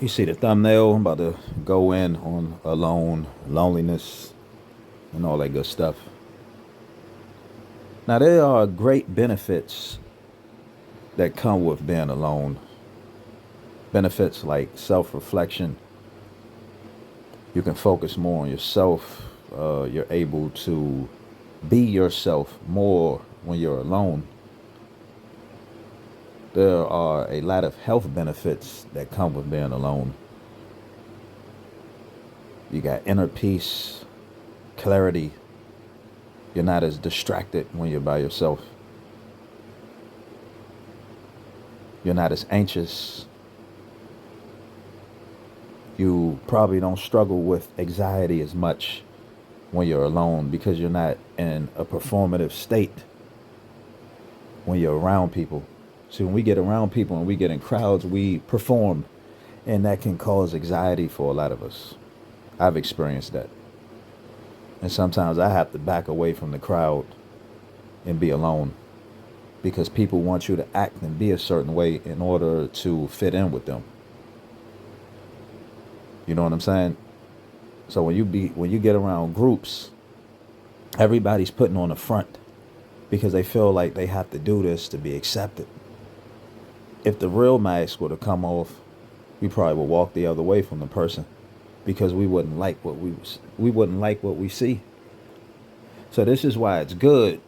You see the thumbnail? I'm about to go in on alone, loneliness, and all that good stuff. Now, there are great benefits that come with being alone. Benefits like self reflection. You can focus more on yourself. You're able to be yourself more when you're alone. There are a lot of health benefits that come with being alone. You got inner peace, clarity. You're not as distracted when you're by yourself. You're not as anxious. You probably don't struggle with anxiety as much when you're alone because you're not in a performative state when you're around people. See, when we get around people and we get in crowds, we perform, and that can cause anxiety for a lot of us. I've experienced that. And sometimes I have to back away from the crowd and be alone because people want you to act and be a certain way in order to fit in with them. You know what I'm saying? So when you get around groups, everybody's putting on the front because they feel like they have to do this to be accepted. If the real mask were to come off, we probably would walk the other way from the person because we wouldn't like what we see. So this is why it's good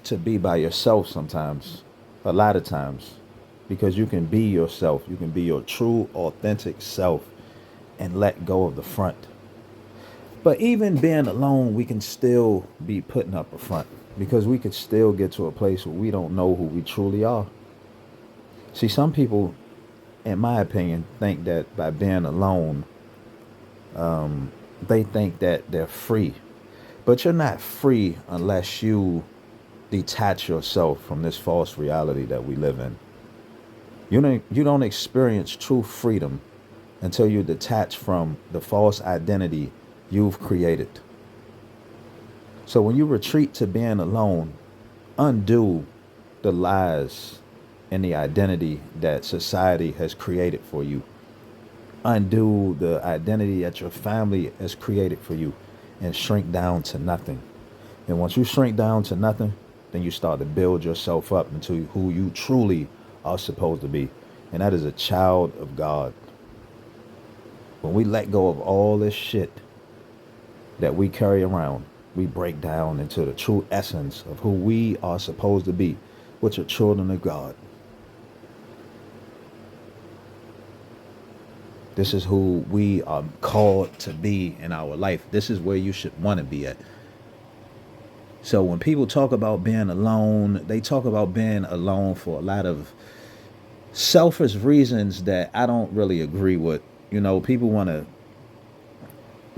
to be by yourself sometimes, a lot of times, because you can be yourself. You can be your true, authentic self and let go of the front. But even being alone, we can still be putting up a front because we could still get to a place where we don't know who we truly are. See, some people, in my opinion, think that by being alone, they think that they're free. But you're not free unless you detach yourself from this false reality that we live in. You don't experience true freedom until you detach from the false identity you've created. So when you retreat to being alone, undo the lies and the identity that society has created for you. Undo the identity that your family has created for you and shrink down to nothing. And once you shrink down to nothing, then you start to build yourself up into who you truly are supposed to be. And that is a child of God. When we let go of all this shit that we carry around, we break down into the true essence of who we are supposed to be, which are children of God. This is who we are called to be in our life. This is where you should want to be at. So when people talk about being alone, they talk about being alone for a lot of selfish reasons that I don't really agree with. People want to,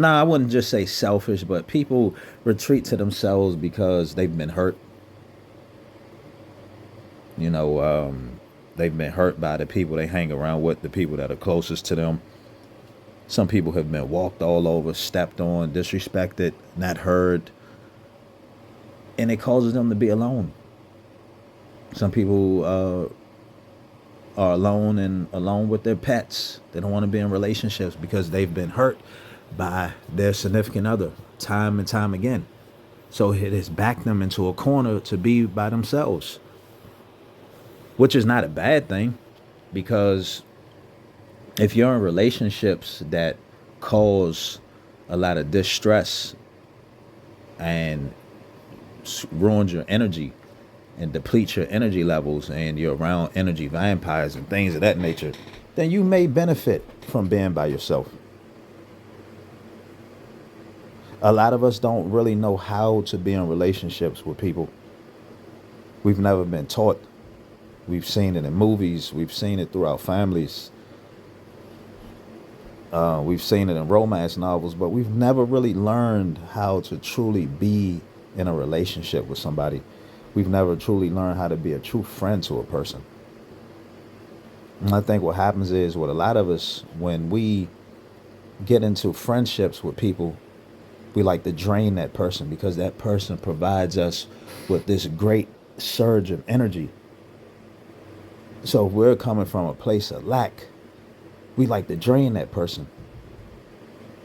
I wouldn't just say selfish, but people retreat to themselves because they've been hurt. You know, they've been hurt by the people they hang around with, the people that are closest to them. Some people have been walked all over, stepped on, disrespected, not heard. And it causes them to be alone. Some people are alone and alone with their pets. They don't want to be in relationships because they've been hurt by their significant other time and time again. So it has backed them into a corner to be by themselves, which is not a bad thing, because if you're in relationships that cause a lot of distress and ruins your energy and depletes your energy levels and you're around energy vampires and things of that nature, then you may benefit from being by yourself. A lot of us don't really know how to be in relationships with people. We've never been taught. We've seen it in movies. We've seen it through our families. We've seen it in romance novels, but we've never really learned how to truly be in a relationship with somebody. We've never truly learned how to be a true friend to a person. And I think what happens is, with a lot of us, when we get into friendships with people, we like to drain that person because that person provides us with this great surge of energy. So if we're coming from a place of lack, We like to drain that person.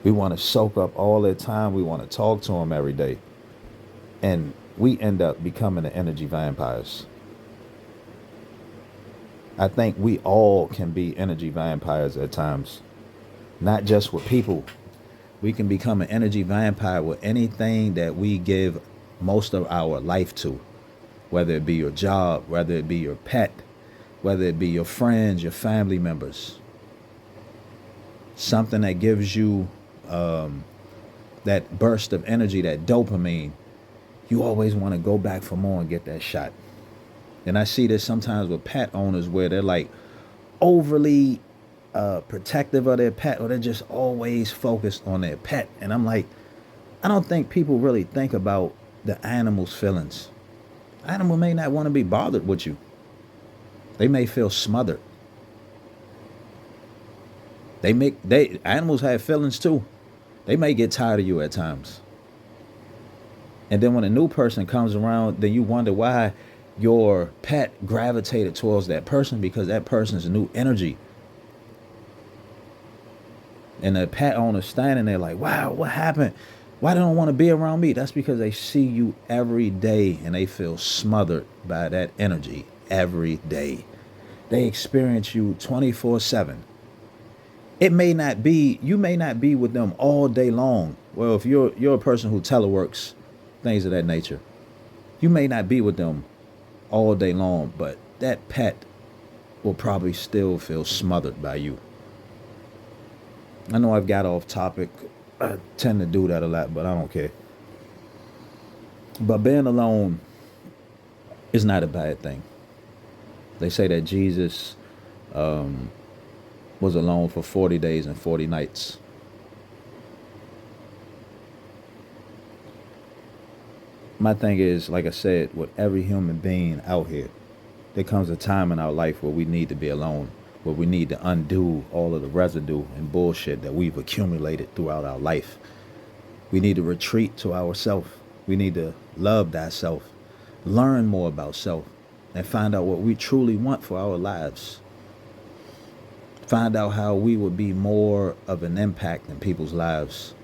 We want to soak up all their time. We want to talk to them every day. And we end up becoming the energy vampires. I think we all can be energy vampires at times, not just with people. We can become an energy vampire with anything that we give most of our life to, whether it be your job, whether it be your pet, whether it be your friends, your family members. Something that gives you that burst of energy, that dopamine. You always want to go back for more and get that shot. And I see this sometimes with pet owners where they're like overly protective of their pet, or they're just always focused on their pet. And I'm like, I don't think people really think about the animal's feelings. Animal may not want to be bothered with you. They may feel smothered. Animals have feelings too. They may get tired of you at times. And then when a new person comes around, then you wonder why your pet gravitated towards that person, because that person's new energy. And the pet owner standing there like, wow, what happened? Why they don't want to be around me? That's because they see you every day and they feel smothered by that energy every day. They experience you 24/7. You may not be with them all day long. Well, if you're a person who teleworks, things of that nature, you may not be with them all day long, but that pet will probably still feel smothered by you. I know I've got off topic. I tend to do that a lot, but I don't care. But being alone is not a bad thing. They say that Jesus was alone for 40 days and 40 nights. My thing is, like I said, with every human being out here, there comes a time in our life where we need to be alone, where we need to undo all of the residue and bullshit that we've accumulated throughout our life. We need to retreat to ourself. We need to love thyself, learn more about self, and find out what we truly want for our lives. Find out how we would be more of an impact in people's lives.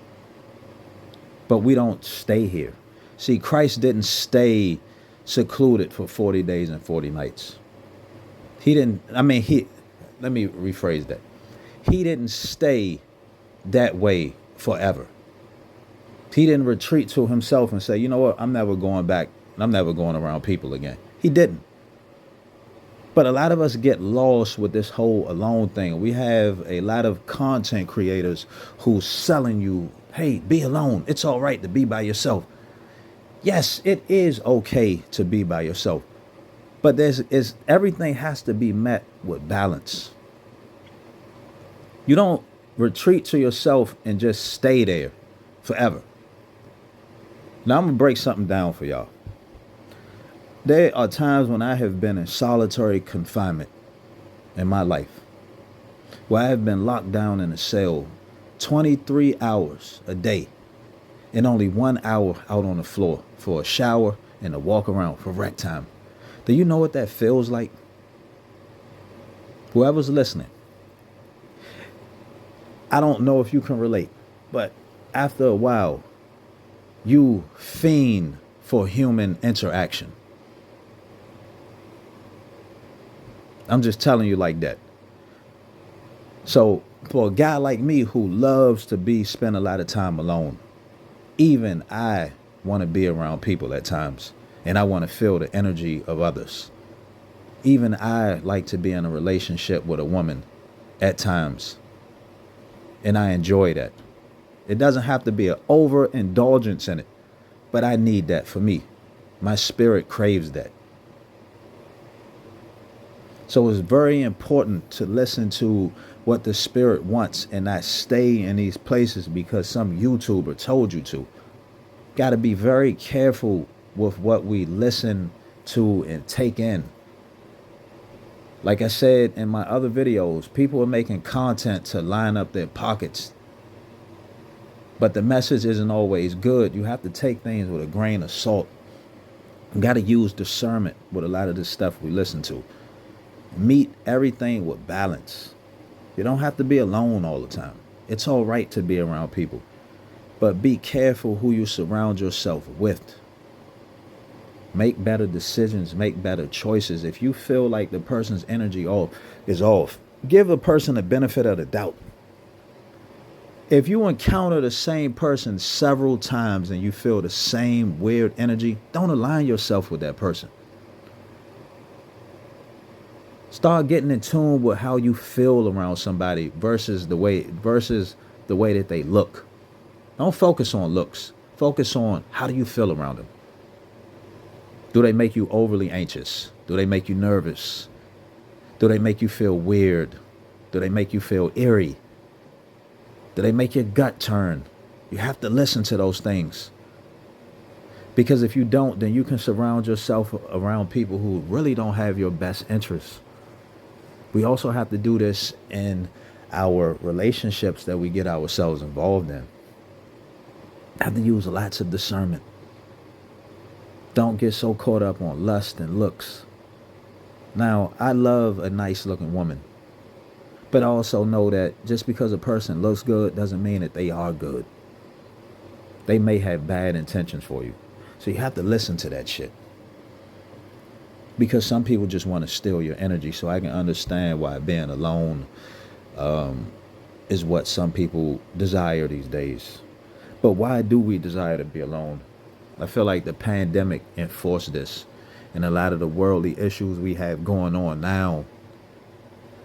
But we don't stay here. See, Christ didn't stay secluded for 40 days and 40 nights. Let me rephrase that. He didn't stay that way forever. He didn't retreat to himself and say, you know what, I'm never going back. I'm never going around people again. He didn't. But a lot of us get lost with this whole alone thing. We have a lot of content creators who's selling you, hey, be alone. It's all right to be by yourself. Yes, it is okay to be by yourself. But everything has to be met with balance. You don't retreat to yourself and just stay there forever. Now I'm going to break something down for y'all. There are times when I have been in solitary confinement in my life, where I have been locked down in a cell 23 hours a day and only 1 hour out on the floor for a shower and a walk around for rec time. Do you know what that feels like? Whoever's listening, I don't know if you can relate, but after a while, you fiend for human interaction. I'm just telling you like that. So for a guy like me who loves to spend a lot of time alone, even I want to be around people at times, and I want to feel the energy of others. Even I like to be in a relationship with a woman at times, and I enjoy that. It doesn't have to be an overindulgence in it, but I need that for me. My spirit craves that. So it's very important to listen to what the spirit wants and not stay in these places because some YouTuber told you to. Got to be very careful with what we listen to and take in. Like I said in my other videos, people are making content to line up their pockets. But the message isn't always good. You have to take things with a grain of salt. You got to use discernment with a lot of this stuff we listen to. Meet everything with balance. You don't have to be alone all the time. It's all right to be around people, but be careful who you surround yourself with. Make better decisions, make better choices. If you feel like the person's energy is off, give a person the benefit of the doubt. If you encounter the same person several times and you feel the same weird energy, don't align yourself with that person. Start getting in tune with how you feel around somebody versus the way that they look. Don't focus on looks. Focus on how do you feel around them. Do they make you overly anxious? Do they make you nervous? Do they make you feel weird? Do they make you feel eerie? Do they make your gut turn? You have to listen to those things. Because if you don't, then you can surround yourself around people who really don't have your best interests. We also have to do this in our relationships that we get ourselves involved in. Have to use lots of discernment. Don't get so caught up on lust and looks. Now, I love a nice looking woman, but I also know that just because a person looks good doesn't mean that they are good. They may have bad intentions for you. So you have to listen to that shit. Because some people just want to steal your energy. So I can understand why being alone is what some people desire these days. But why do we desire to be alone? I feel like the pandemic enforced this. And a lot of the worldly issues we have going on now,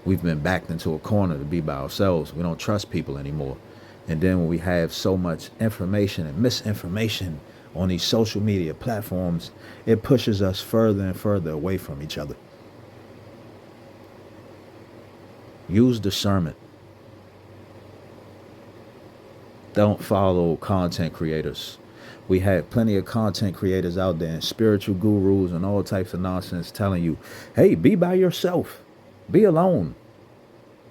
we've been backed into a corner to be by ourselves. We don't trust people anymore. And then when we have so much information and misinformation on these social media platforms, it pushes us further and further away from each other. Use discernment. Don't follow content creators. We have plenty of content creators out there and spiritual gurus and all types of nonsense telling you, hey, be by yourself. Be alone.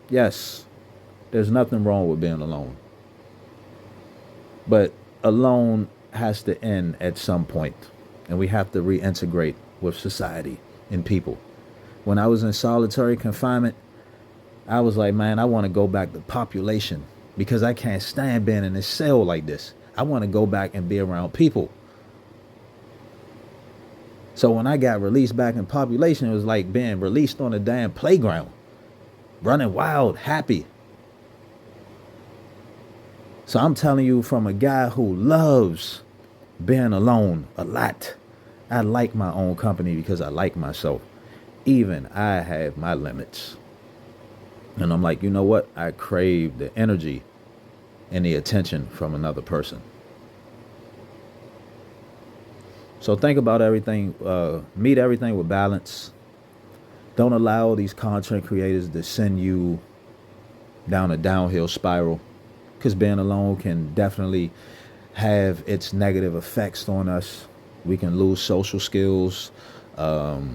Yes, there's nothing wrong with being alone. But alone has to end at some point, and we have to reintegrate with society and people. When I was in solitary confinement, I was like, man, I want to go back to population because I can't stand being in this cell like this. I want to go back and be around people. So when I got released back in population, it was like being released on a damn playground, running wild, happy. So I'm telling you, from a guy who loves being alone a lot, I like my own company because I like myself. Even I have my limits. And I'm like, you know what? I crave the energy and the attention from another person. So think about everything, meet everything with balance. Don't allow these content creators to send you down a downhill spiral, because being alone can definitely have its negative effects on us. We can lose social skills. Man,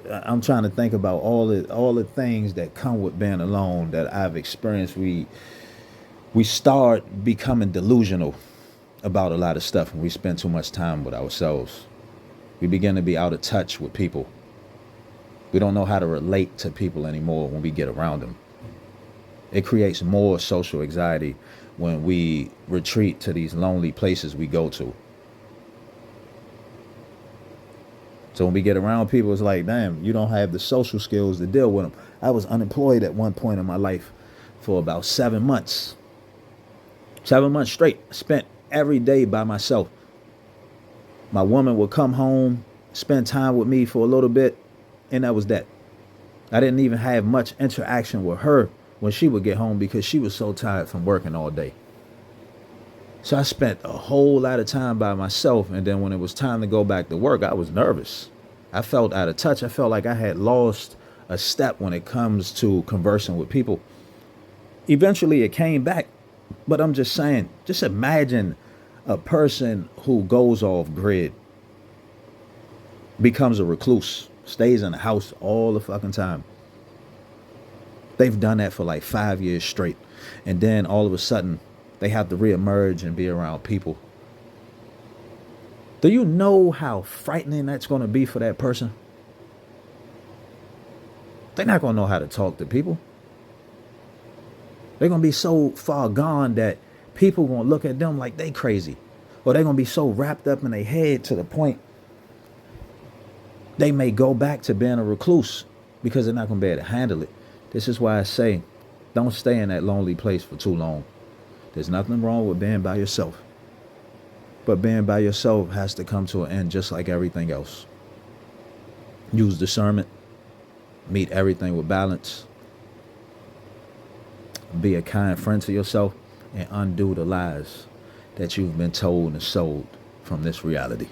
I'm trying to think about all the things that come with being alone that I've experienced. We start becoming delusional about a lot of stuff when we spend too much time with ourselves. We begin to be out of touch with people. We don't know how to relate to people anymore when we get around them. It creates more social anxiety when we retreat to these lonely places we go to. So when we get around people, it's like, damn, you don't have the social skills to deal with them. I was unemployed at one point in my life for about 7 months. 7 months straight, spent every day by myself. My woman would come home, spend time with me for a little bit, and that was that. I didn't even have much interaction with her when she would get home because she was so tired from working all day. So I spent a whole lot of time by myself, and then when it was time to go back to work, I was nervous. I felt out of touch. I felt like I had lost a step when it comes to conversing with people. Eventually it came back, but I'm just saying, just imagine a person who goes off grid, becomes a recluse, stays in the house all the fucking time. They've done that for like 5 years straight. And then all of a sudden, they have to reemerge and be around people. Do you know how frightening that's going to be for that person? They're not going to know how to talk to people. They're going to be so far gone that people going to look at them like they crazy. Or they're going to be so wrapped up in their head to the point they may go back to being a recluse because they're not going to be able to handle it. This is why I say, don't stay in that lonely place for too long. There's nothing wrong with being by yourself. But being by yourself has to come to an end just like everything else. Use discernment. Meet everything with balance. Be a kind friend to yourself and undo the lies that you've been told and sold from this reality.